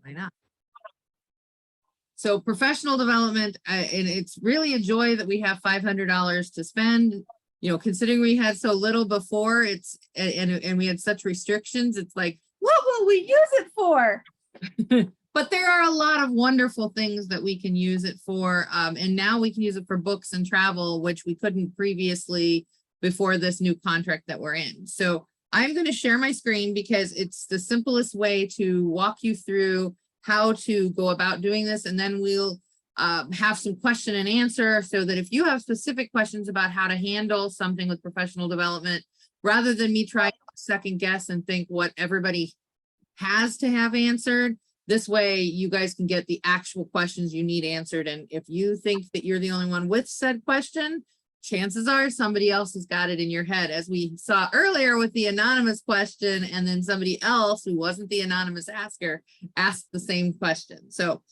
Why not? So professional development, and it's really a joy that we have $500 to spend. You know, considering we had so little before, it's and we had such restrictions, it's like, what will we use it for? But there are a lot of wonderful things that we can use it for. And now we can use it for books and travel, which we couldn't previously before this new contract that we're in. So I'm going to share my screen because it's the simplest way to walk you through how to go about doing this. And then we'll have some question and answer so that if you have specific questions about how to handle something with professional development, rather than me trying to second guess and think what everybody has to have answered, this way you guys can get the actual questions you need answered. And if you think that you're the only one with said question, chances are somebody else has got it in your head, as we saw earlier with the anonymous question, and then somebody else who wasn't the anonymous asker asked the same question. So,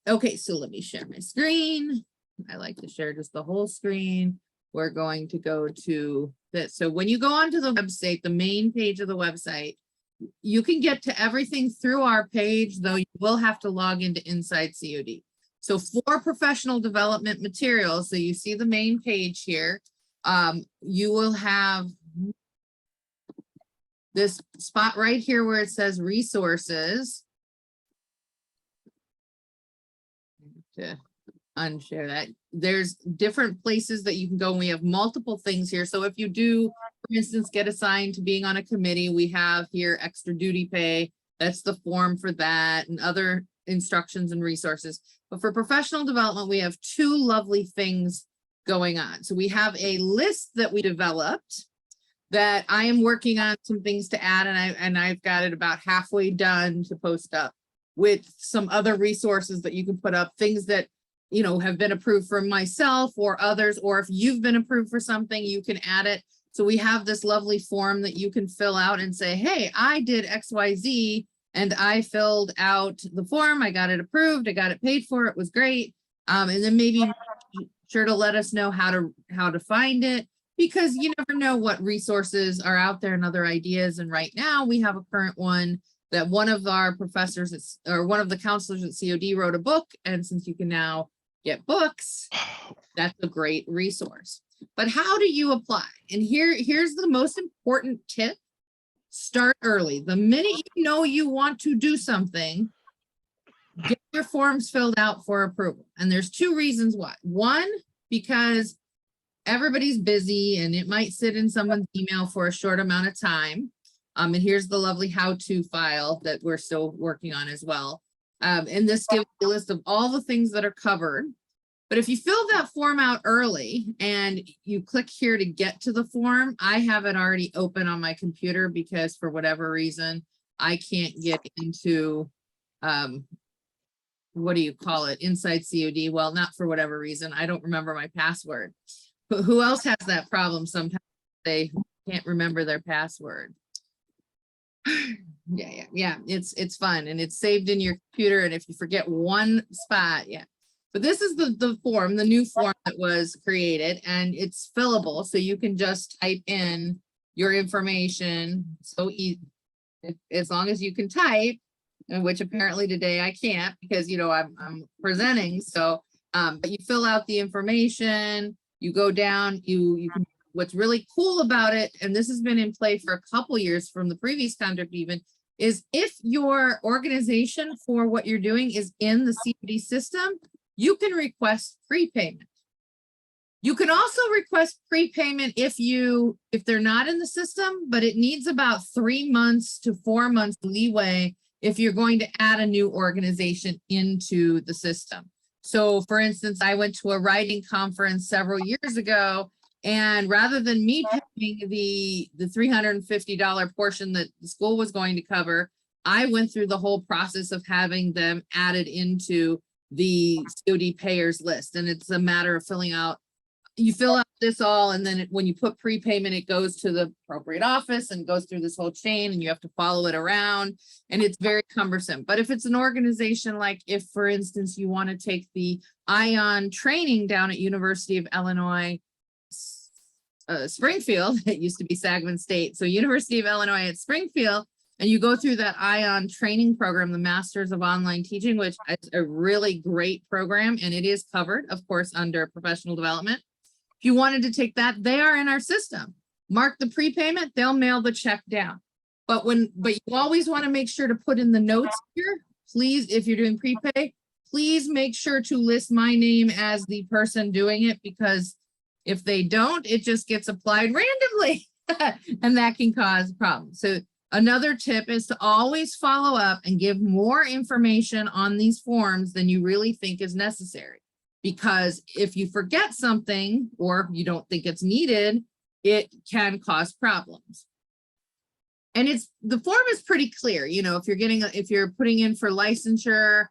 okay, so let me share my screen. I like to share just the whole screen. We're going to go to this. So when you go onto the website, the main page of the website, you can get to everything through our page, though you will have to log into Inside COD. So for professional development materials, so you see the main page here, you will have this spot right here where it says resources. To unshare that. There's different places that you can go, and we have multiple things here. So if you do, for instance, get assigned to being on a committee, we have here extra duty pay. That's the form for that, and other instructions and resources. But for professional development, we have two lovely things going on. So we have a list that we developed that I am working on some things to add, and I've got it about halfway done to post up, with some other resources that you can put up, things that, you know, have been approved for myself or others, or if you've been approved for something, you can add it. So we have this lovely form that you can fill out and say, hey, I did XYZ and I filled out the form. I got it approved. I got it paid for. It was great. And then maybe sure to let us know how to find it, because you never know what resources are out there and other ideas. And right now we have a current one that one of our professors or one of the counselors at COD wrote a book. And since you can now get books, that's a great resource. But how do you apply? And here's the most important tip. Start early. The minute you know you want to do something, get your forms filled out for approval. And there's two reasons why. One, because everybody's busy and it might sit in someone's email for a short amount of time. And here's the lovely how-to file that we're still working on as well. And this gives you a list of all the things that are covered. But if you fill that form out early and you click here to get to the form, I have it already open on my computer because for whatever reason, I can't get into, what do you call it? Inside COD. Well, not for whatever reason. I don't remember my password. But who else has that problem? Sometimes they can't remember their password. Yeah. It's fun and it's saved in your computer. And if you forget one spot, yeah. But this is the form, the new form that was created, and it's fillable. So you can just type in your information. So as long as you can type, which apparently today I can't because, you know, I'm presenting. So, but you fill out the information, you go down, you can, what's really cool about it, and this has been in play for a couple years from the previous contract even, is if your organization for what you're doing is in the COD system, you can request prepayment. You can also request prepayment if they're not in the system, but it needs about 3 months to 4 months leeway if you're going to add a new organization into the system. So for instance, I went to a writing conference several years ago, and rather than me paying the $350 portion that the school was going to cover, I went through the whole process of having them added into the COD payers list. And it's a matter of filling out, you fill out this all, and then when you put prepayment, it goes to the appropriate office and goes through this whole chain, and you have to follow it around, and it's very cumbersome. But if it's an organization, like if, for instance, you want to take the ION training down at University of Illinois, Springfield, it used to be Sangamon State. So University of Illinois at Springfield, and you go through that ION training program, the Masters of Online Teaching, which is a really great program, and it is covered, of course, under professional development. If you wanted to take that, they are in our system. Mark the prepayment, they'll mail the check down. But you always want to make sure to put in the notes here, please, if you're doing prepay, please make sure to list my name as the person doing it, because if they don't, it just gets applied randomly and that can cause problems. So another tip is to always follow up and give more information on these forms than you really think is necessary. Because if you forget something or you don't think it's needed, it can cause problems. And the form is pretty clear. You know, if you're putting in for licensure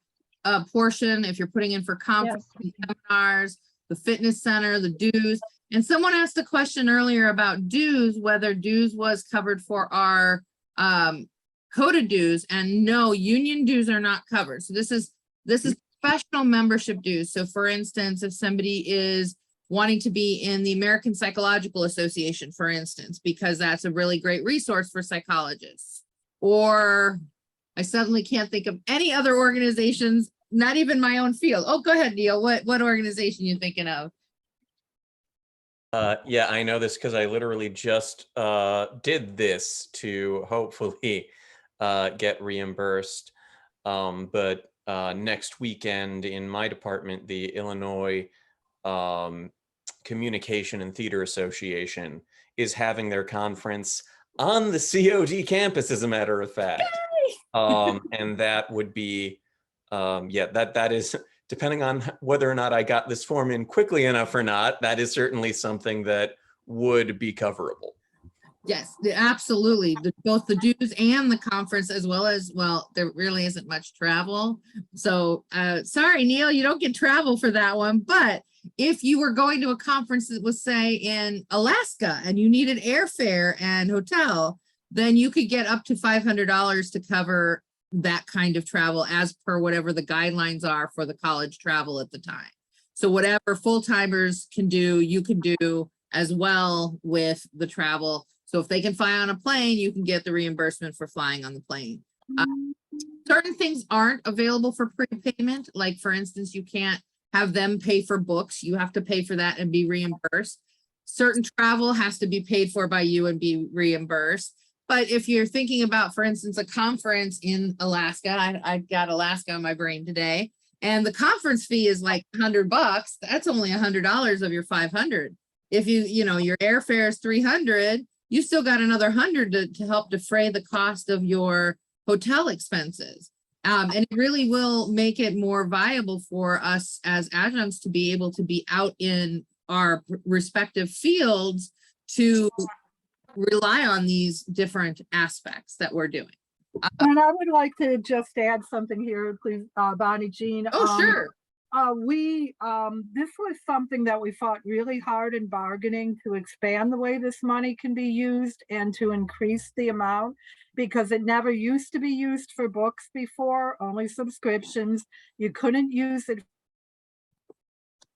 portion, if you're putting in for conference seminars, the fitness center, the dues. And someone asked a question earlier about dues, whether dues was covered for our CODA dues, and no, union dues are not covered. So this is professional membership dues. So for instance, if somebody is wanting to be in the American Psychological Association, for instance, because that's a really great resource for psychologists, or I suddenly can't think of any other organizations, not even my own field. Oh, go ahead, Neil. What organization you thinking of? Yeah, I know this because I literally just did this to hopefully get reimbursed. But next weekend in my department, the Illinois Communication and Theater Association is having their conference on the COD campus, as a matter of fact. And that would be, yeah, that is, depending on whether or not I got this form in quickly enough or not, that is certainly something that would be coverable. Yes, absolutely. Both the dues and the conference, as well as, well, there really isn't much travel. So sorry, Neil, you don't get travel for that one. But if you were going to a conference that was, say, in Alaska and you needed airfare and hotel, then you could get up to $500 to cover that kind of travel as per whatever the guidelines are for the college travel at the time. So whatever full-timers can do, you can do as well with the travel. So if they can fly on a plane, you can get the reimbursement for flying on the plane. Certain things aren't available for prepayment. Like for instance, you can't have them pay for books. You have to pay for that and be reimbursed. Certain travel has to be paid for by you and be reimbursed. But if you're thinking about, for instance, a conference in Alaska, I've got Alaska on my brain today, and the conference fee is like $100. That's only $100 of your $500. If your airfare is $300, you still got another $100 to help defray the cost of your hotel expenses. And it really will make it more viable for us as adjuncts to be able to be out in our respective fields to rely on these different aspects that we're doing. And I would like to just add something here, please, Bonnie Jean. Oh, sure. This was something that we fought really hard in bargaining to expand the way this money can be used and to increase the amount, because it never used to be used for books before, only subscriptions. You couldn't use it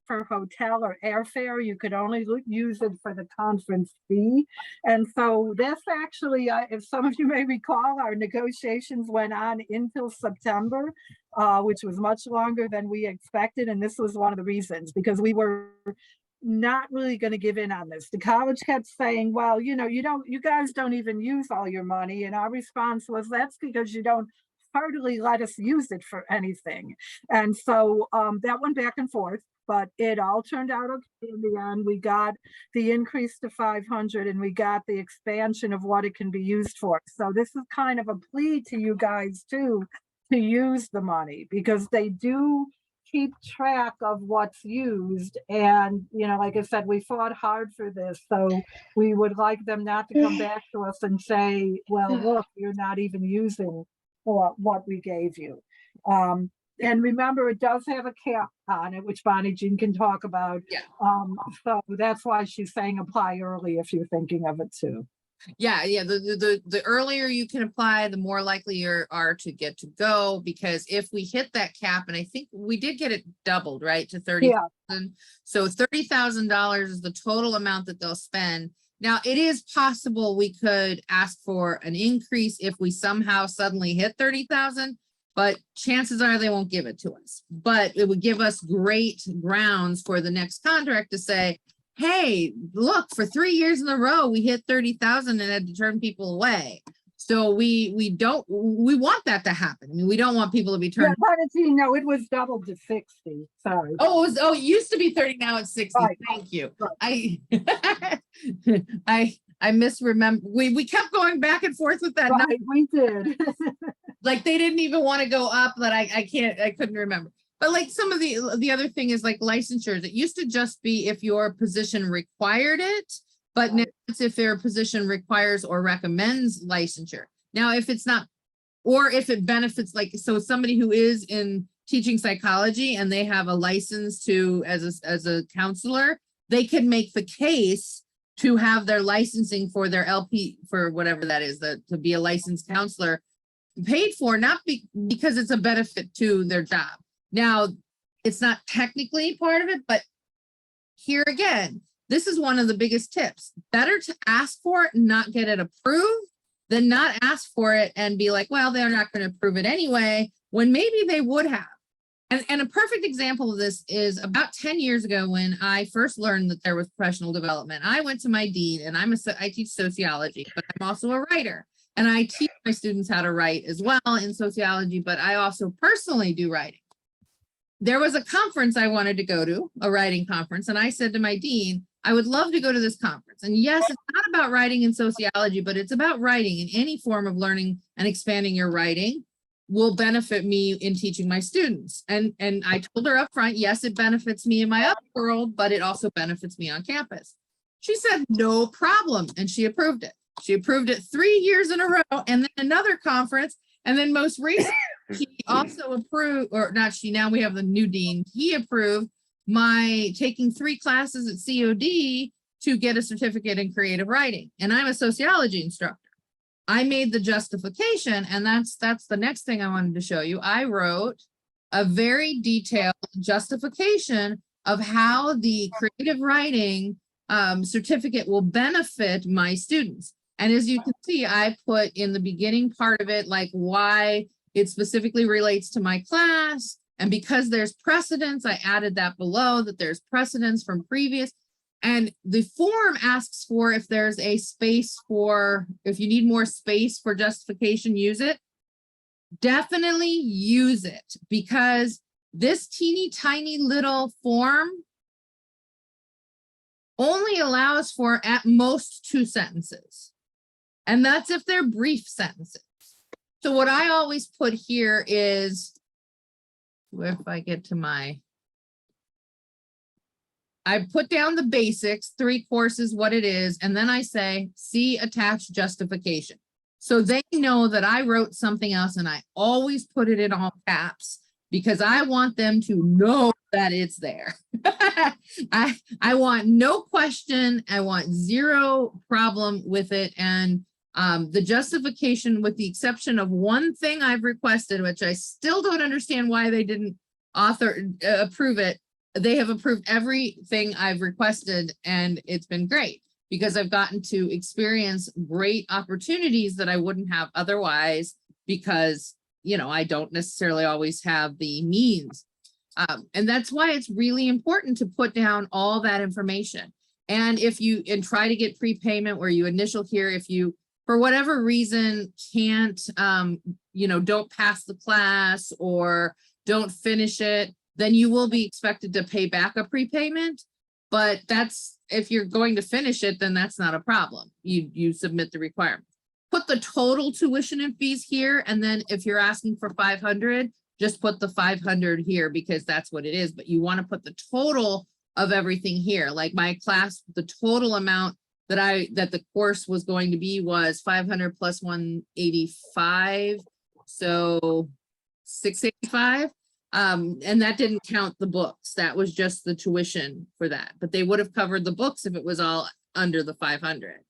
for hotel or airfare. You could only use it for the conference fee. And so this actually, if some of you may recall, our negotiations went on until September, which was much longer than we expected. And this was one of the reasons, because we were not really going to give in on this. The college kept saying, well, you guys don't even use all your money. And our response was, that's because you don't hardly let us use it for anything. And so that went back and forth, but it all turned out okay in the end. We got the increase to 500 and we got the expansion of what it can be used for. So this is kind of a plea to you guys too, to use the money, because they do keep track of what's used. And, like I said, we fought hard for this. So we would like them not to come back to us and say, well, look, you're not even using what we gave you. And remember, it does have a cap on it, which Bonnie Jean can talk about. Yeah. So that's why she's saying apply early if you're thinking of it too. Yeah. The earlier you can apply, the more likely you are to get to go, because if we hit that cap, and I think we did get it doubled, right, to 30,000. Yeah. So $30,000 is the total amount that they'll spend. Now, it is possible we could ask for an increase if we somehow suddenly hit 30,000, but chances are they won't give it to us. But it would give us great grounds for the next contract to say, hey, look, for 3 years in a row, we hit 30,000 and had to turn people away. So we want that to happen. I mean, we don't want people to be Yeah, turned. no, it was doubled to 60, sorry. It used to be 30, now it's 60. Right. Thank you. Right. I misremember. We kept going back and forth with that. Right, we did. Like they didn't even want to go up, but I couldn't remember. But like some of the other thing is like licensures. It used to just be if your position required it, but now it's if their position requires or recommends licensure. Now, if it's not, or if it benefits, like, so somebody who is in teaching psychology and they have a license to, as a counselor, they can make the case to have their licensing for their LP, for whatever that is, to be a licensed counselor paid for, not because it's a benefit to their job. Now, it's not technically part of it, but here again, this is one of the biggest tips. Better to ask for it and not get it approved than not ask for it and be like, well, they're not going to approve it anyway, when maybe they would have. And a perfect example of this is about 10 years ago when I first learned that there was professional development. I went to my dean, and I teach sociology, but I'm also a writer. And I teach my students how to write as well in sociology, but I also personally do writing. There was a conference I wanted to go to, a writing conference, and I said to my dean, I would love to go to this conference. And yes, it's not about writing in sociology, but it's about writing, in any form of learning and expanding your writing will benefit me in teaching my students. And I told her up front, yes, it benefits me in my other world, but it also benefits me on campus. She said, no problem. And she approved it. She approved it 3 years in a row, and then another conference. And then most recently, she also approved, or not she, now we have the new dean. He approved my taking 3 classes at COD to get a certificate in creative writing. And I'm a sociology instructor. I made the justification, and that's the next thing I wanted to show you. I wrote a very detailed justification of how the creative writing certificate will benefit my students. And as you can see, I put in the beginning part of it, like why it specifically relates to my class. And because there's precedence, I added that below, that there's precedence from previous. And the form asks for if there's a space for, if you need more space for justification, use it. Definitely use it, because this teeny tiny little form only allows for at most 2 sentences. And that's if they're brief sentences. So what I always put here is, if I get to my, I put down the basics, 3 courses, what it is, and then I say, see attached justification. So they know that I wrote something else, and I always put it in all caps because I want them to know that it's there. I want no question. I want 0 problem with it. And the justification, with the exception of one thing I've requested, which I still don't understand why they didn't approve it. They have approved everything I've requested, and it's been great because I've gotten to experience great opportunities that I wouldn't have otherwise, because, you know, I don't necessarily always have the means. And that's why it's really important to put down all that information. And if you, and try to get prepayment where you initial here, if you, for whatever reason, can't, you know, don't pass the class or don't finish it, then you will be expected to pay back a prepayment. But that's, if you're going to finish it, then that's not a problem. You submit the requirement. Put the total tuition and fees here. And then if you're asking for 500, just put the 500 here because that's what it is. But you want to put the total of everything here. Like my class, the total amount that the course was going to be was 500 plus 185. So 685. And that didn't count the books. That was just the tuition for that, but they would have covered the books if it was all under the 500.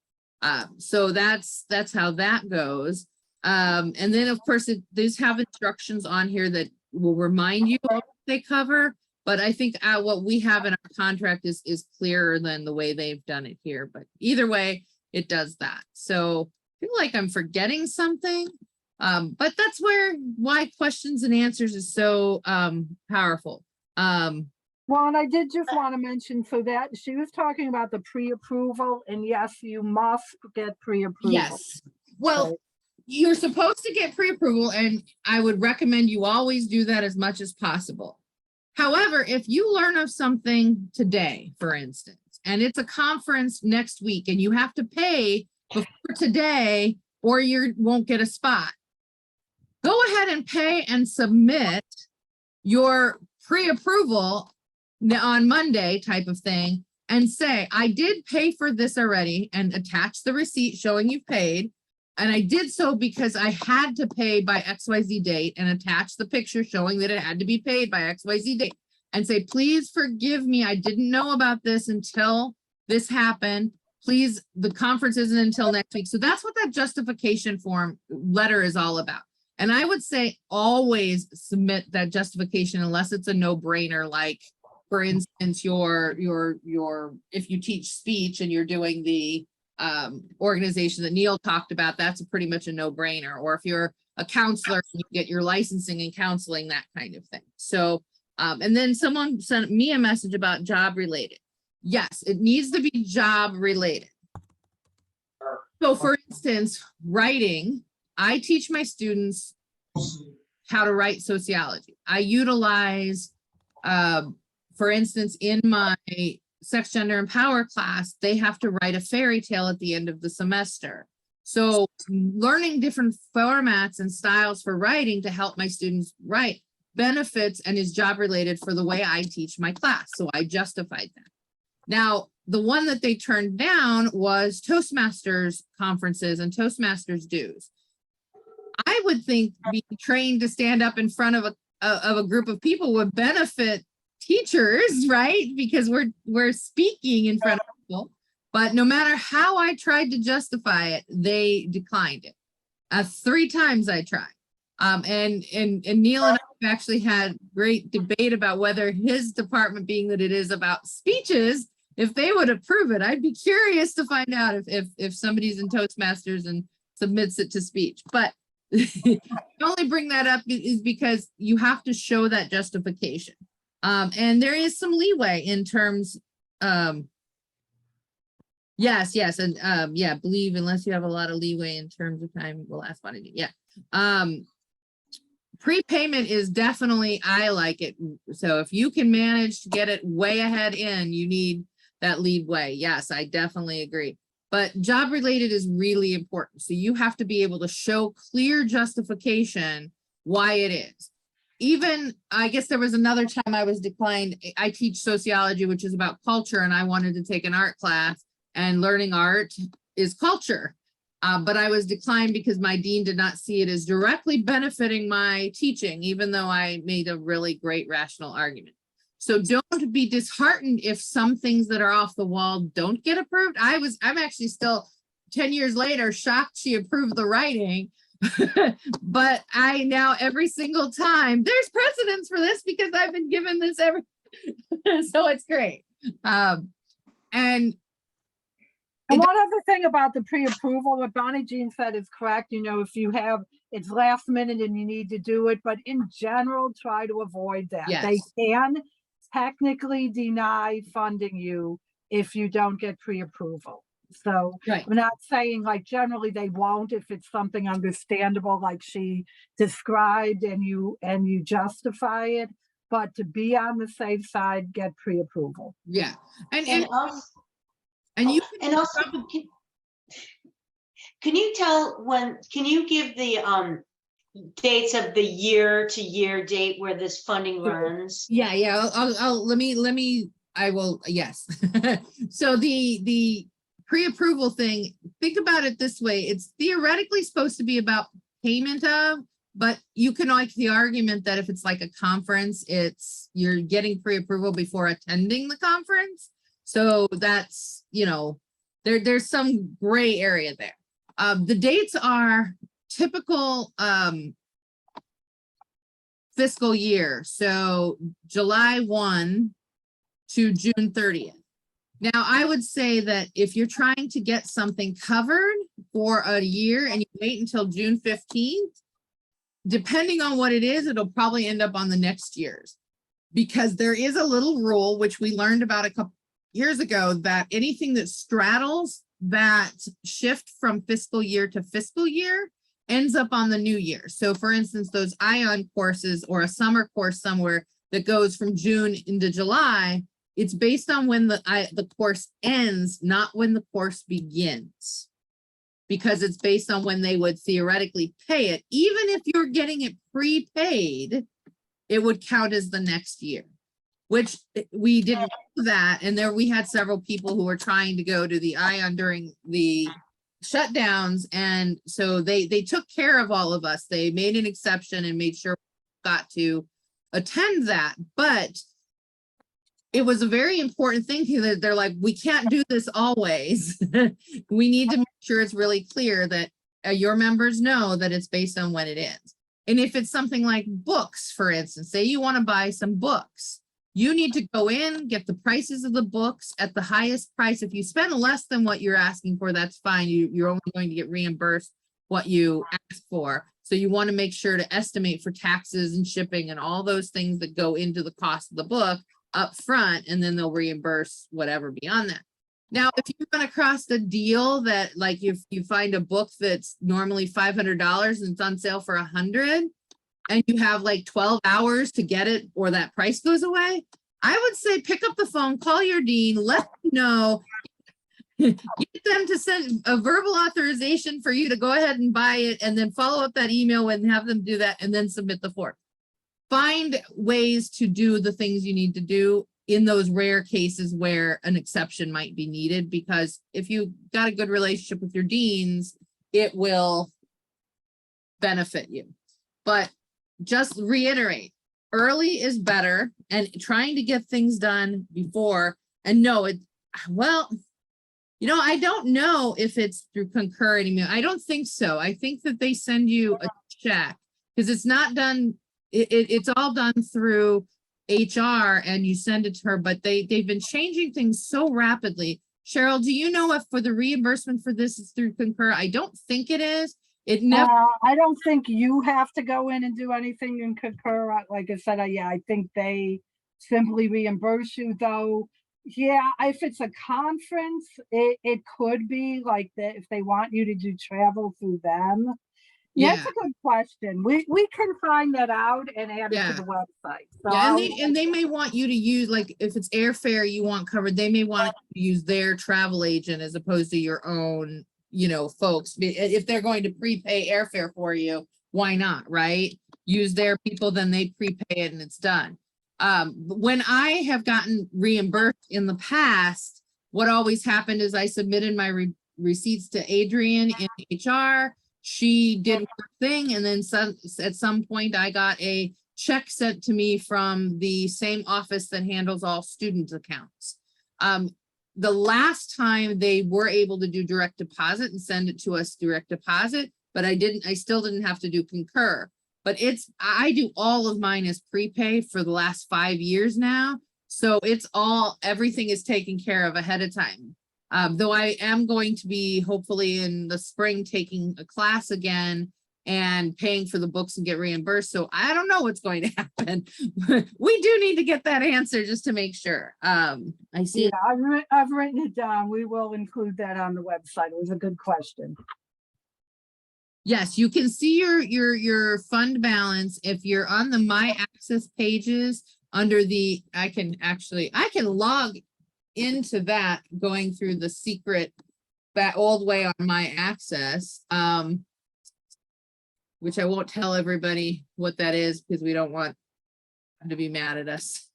So that's how that goes. And then of course, these have instructions on here that will remind you of what they cover, But I think what we have in our contract is clearer than the way they've done it here. But either way, it does that. So I feel like I'm forgetting something. But that's why questions and answers is so powerful. Well, and I did just want to mention, so that she was talking about the pre-approval, and yes, you must get pre-approval. Yes. Well, Right. you're supposed to get pre-approval, and I would recommend you always do that as much as possible. However, if you learn of something today, for instance, and it's a conference next week and you have to pay before today or you won't get a spot, go ahead and pay and submit your pre-approval on Monday type of thing and say, I did pay for this already, and attach the receipt showing you paid. And I did so because I had to pay by XYZ date, and attach the picture showing that it had to be paid by XYZ date, and say, please forgive me. I didn't know about this until this happened. Please, the conference isn't until next week. So that's what that justification form letter is all about. And I would say always submit that justification unless it's a no-brainer, like, for instance, if you teach speech and you're doing the organization that Neil talked about, that's pretty much a no-brainer. Or if you're a counselor, you get your licensing and counseling, that kind of thing. So, and then someone sent me a message about job related. Yes, it needs to be job related. So for instance, writing, I teach my students how to write sociology. I utilize, for instance, in my sex, gender, and power class, they have to write a fairy tale at the end of the semester. So learning different formats and styles for writing to help my students write benefits and is job related for the way I teach my class. So I justified that. Now, the one that they turned down was Toastmasters conferences and Toastmasters dues. I would think being trained to stand up in front of a group of people would benefit teachers, right? Because we're speaking in front of people. But no matter how I tried to justify it, they declined it. 3 times I tried. And Neil and I have actually had great debate about whether his department, being that it is about speeches, if they would approve it. I'd be curious to find out if somebody's in Toastmasters and submits it to speech. But I only bring that up is because you have to show that justification. And there is some leeway in terms, yes, and yeah, believe unless you have a lot of leeway in terms of time, we'll ask what I need. Yeah. Prepayment is definitely, I like it. So if you can manage to get it way ahead in, you need that leeway. Yes, I definitely agree. But job related is really important. So you have to be able to show clear justification why it is. Even, I guess there was another time I was declined. I teach sociology, which is about culture, and I wanted to take an art class, and learning art is culture. But I was declined because my dean did not see it as directly benefiting my teaching, even though I made a really great rational argument. So don't be disheartened if some things that are off the wall don't get approved. I'm actually still 10 years later shocked she approved the writing. But I now every single time there's precedence for this because I've been given this so it's great. And one other thing about the pre-approval, what Bonnie Jean said is correct. You know, if you have, it's last minute and you need to do it, but in general, try to avoid that. Yes. They can technically deny funding you if you don't get pre-approval. So right. I'm not saying like generally they won't if it's something understandable like she described and you justify it, but to be on the safe side, get pre-approval. Yeah. And also, you and also, can you tell can you give the dates of the year-to-year date where this funding runs? Yeah. I will, yes. So the pre-approval thing, think about it this way. It's theoretically supposed to be about payment of, but you can make the argument that if it's like a conference, you're getting pre-approval before attending the conference. So that's, there's some gray area there. The dates are typical fiscal year. So July 1 to June 30th. Now, I would say that if you're trying to get something covered for a year and you wait until June 15th, depending on what it is, it'll probably end up on the next year's. Because there is a little rule, which we learned about a couple years ago, that anything that straddles that shift from fiscal year to fiscal year ends up on the new year. So for instance, those ION courses or a summer course somewhere that goes from June into July, it's based on when the course ends, not when the course begins. Because it's based on when they would theoretically pay it. Even if you're getting it prepaid, it would count as the next year, which we didn't do that. And there we had several people who were trying to go to the ION during the shutdowns. And so they took care of all of us. They made an exception and made sure we got to attend that. But it was a very important thing that they're like, we can't do this always. We need to make sure it's really clear that your members know that it's based on when it ends. And if it's something like books, for instance, say you want to buy some books, you need to go in, get the prices of the books at the highest price. If you spend less than what you're asking for, that's fine. You're only going to get reimbursed what you ask for. So you want to make sure to estimate for taxes and shipping and all those things that go into the cost of the book up front, and then they'll reimburse whatever beyond that. Now, if you run across the deal that, like, if you find a book that's normally $500 and it's on sale for $100, and you have like 12 hours to get it or that price goes away, I would say pick up the phone, call your dean, let them know, get them to send a verbal authorization for you to go ahead and buy it, and then follow up that email and have them do that, and then submit the form. Find ways to do the things you need to do in those rare cases where an exception might be needed, because if you got a good relationship with your deans, it will benefit you. But just reiterate, early is better, and trying to get things done before. And no, well, you know, I don't know if it's through Concur anymore. I don't think so. I think that they send you a check, because it's not done. It's all done through HR and you send it to her, but they've been changing things so rapidly. Cheryl, do you know if for the reimbursement for this is through Concur? I don't think it is. It never. I don't think you have to go in and do anything in Concur. Like I said, yeah, I think they simply reimburse you, though. Yeah, if it's a conference, it could be like that if they want you to do travel through them. Yeah, that's a good question. We can find that out and add it to the website. So yeah, and they may want you to use, like, if it's airfare you want covered, they may want to use their travel agent as opposed to your own, you know, folks. If they're going to prepay airfare for you, why not, right? Use their people, then they prepay it and it's done. When I have gotten reimbursed in the past, what always happened is I submitted my receipts to Adrian in HR. She did her thing, and then at some point I got a check sent to me from the same office that handles all student accounts. The last time they were able to do direct deposit and send it to us direct deposit, but I still didn't have to do Concur. But I do all of mine as prepay for the last 5 years now. So everything is taken care of ahead of time. Though I am going to be hopefully in the spring taking a class again and paying for the books and get reimbursed. So I don't know what's going to happen. We do need to get that answer just to make sure. I see. Yeah, I've written it down. We will include that on the website. It was a good question. Yes, you can see your fund balance if you're on the My Access pages under the, I can log into that going through the secret that old way on My Access, which I won't tell everybody what that is because we don't want them to be mad at us.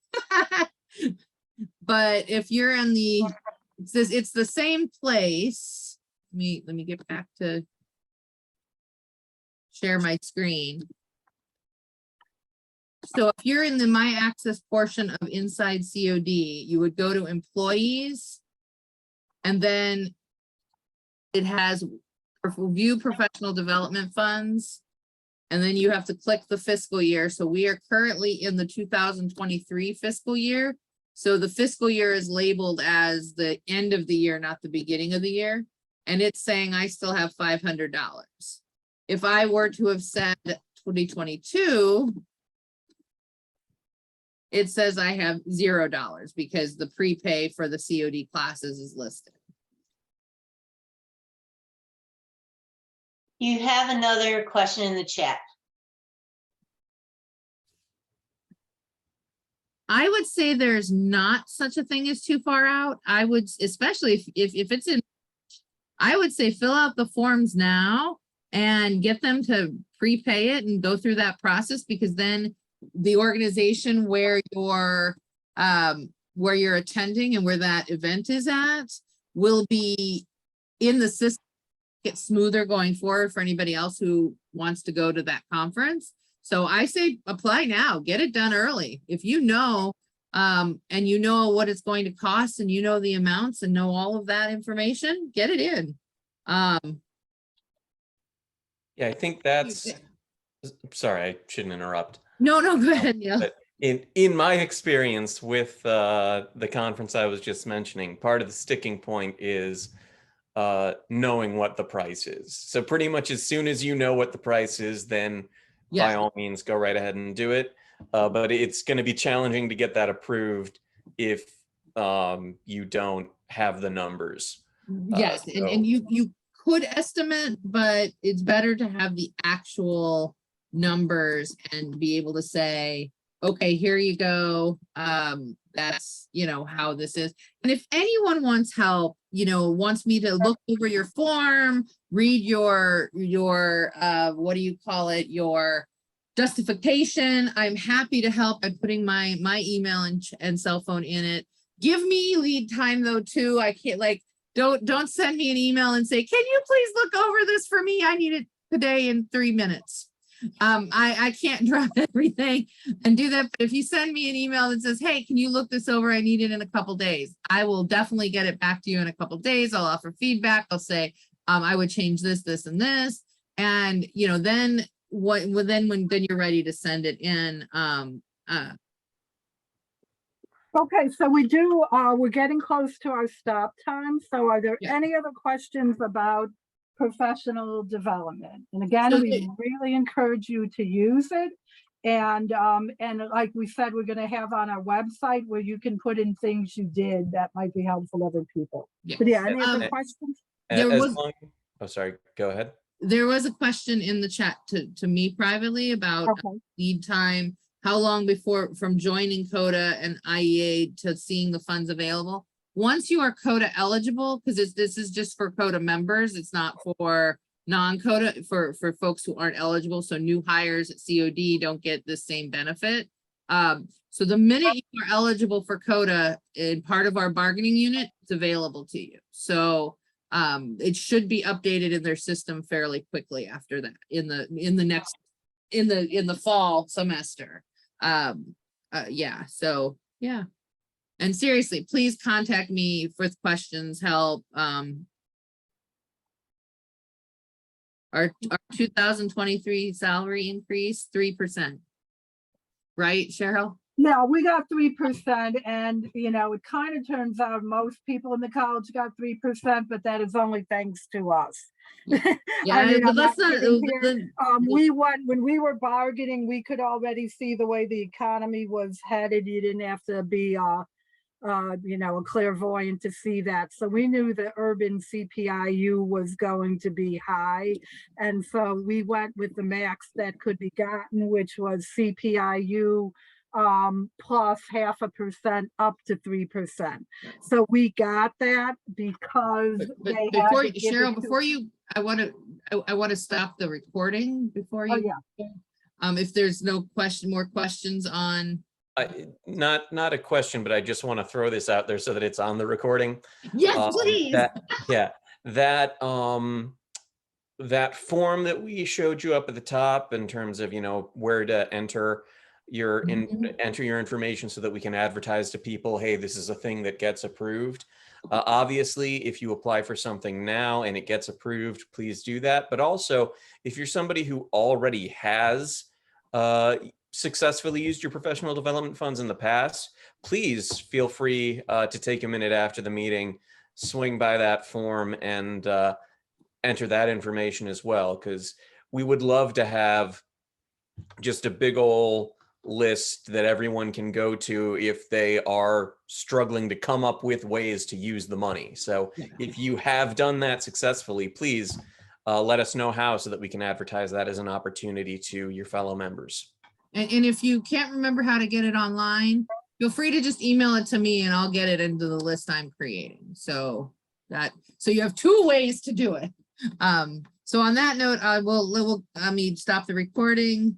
But if you're in it's the same place. Let me get back to share my screen. So if you're in the My Access portion of Inside COD, you would go to Employees, and then it has View Professional Development Funds, and then you have to click the fiscal year. So we are currently in the 2023 fiscal year. So the fiscal year is labeled as the end of the year, not the beginning of the year. And it's saying I still have $500. If I were to have said 2022, it says I have $0 because the prepay for the COD classes is listed. You have another question in the chat. I would say there's not such a thing as too far out. I would, especially if it's in, I would say fill out the forms now and get them to prepay it and go through that process, because then the organization where you're attending and where that event is at will be in the system, get smoother going forward for anybody else who wants to go to that conference. So I say apply now, get it done early. If you know, and you know what it's going to cost and you know the amounts and know all of that information, get it in. Yeah, I think that's, sorry, I shouldn't interrupt. No, go ahead, Neil. But in my experience with the conference I was just mentioning, part of the sticking point is knowing what the price is. So pretty much as soon as you know what the price is, then by all means, go right ahead and do it. But it's going to be challenging to get that approved if you don't have the numbers. Yes, and you could estimate, but it's better to have the actual numbers and be able to say, okay, here you go. That's, how this is. And if anyone wants help, wants me to look over your form, read your what do you call it? Your justification, I'm happy to help by putting my email and cell phone in it. Give me lead time though, too. I can't don't send me an email and say, can you please look over this for me? I need it today in 3 minutes. I can't drop everything and do that. But if you send me an email that says, hey, can you look this over? I need it in a couple days. I will definitely get it back to you in a couple days. I'll offer feedback. I'll say, I would change this, this, and this. And, then when you're ready to send it in, Okay, so we're getting close to our stop time. So are there any other questions about professional development? And again, we really encourage you to use it. And like we said, we're going to have on our website where you can put in things you did that might be helpful to other people. Yeah. But any other questions? Oh, sorry, go ahead. There was a question in the chat to me privately about lead time. How long before from joining CODA and IEA to seeing the funds available? Once you are CODA eligible, because this is just for CODA members, it's not for non-CODA, for folks who aren't eligible. So new hires at COD don't get the same benefit. So the minute you are eligible for CODA in part of our bargaining unit, it's available to you. So it should be updated in their system fairly quickly after that in the fall semester. And seriously, please contact me with questions, help. Our 2023 salary increase 3%, right, Cheryl? Yeah, we got 3%, and it kind of turns out most people in the college got 3%, but that is only thanks to us. Yeah, but that's not. When we were bargaining, we could already see the way the economy was headed. You didn't have to be a clairvoyant to see that. So we knew the urban CPIU was going to be high. And so we went with the max that could be gotten, which was CPIU plus 0.5% up to 3%. So we got that because I want to stop the recording before you. If there's no more questions on. Not a question, but I just want to throw this out there so that it's on the recording. Yes, please. That form that we showed you up at the top in terms of, where to enter, enter your information so that we can advertise to people, hey, this is a thing that gets approved. Obviously, if you apply for something now and it gets approved, please do that. But also, if you're somebody who already has successfully used your professional development funds in the past, please feel free to take a minute after the meeting, swing by that form and enter that information as well, because we would love to have just a big ol' list that everyone can go to if they are struggling to come up with ways to use the money. So Yeah. if you have done that successfully, please let us know how, so that we can advertise that as an opportunity to your fellow members. And if you can't remember how to get it online, feel free to just email it to me and I'll get it into the list I'm creating. So you have 2 ways to do it. So on that note, let me stop the recording.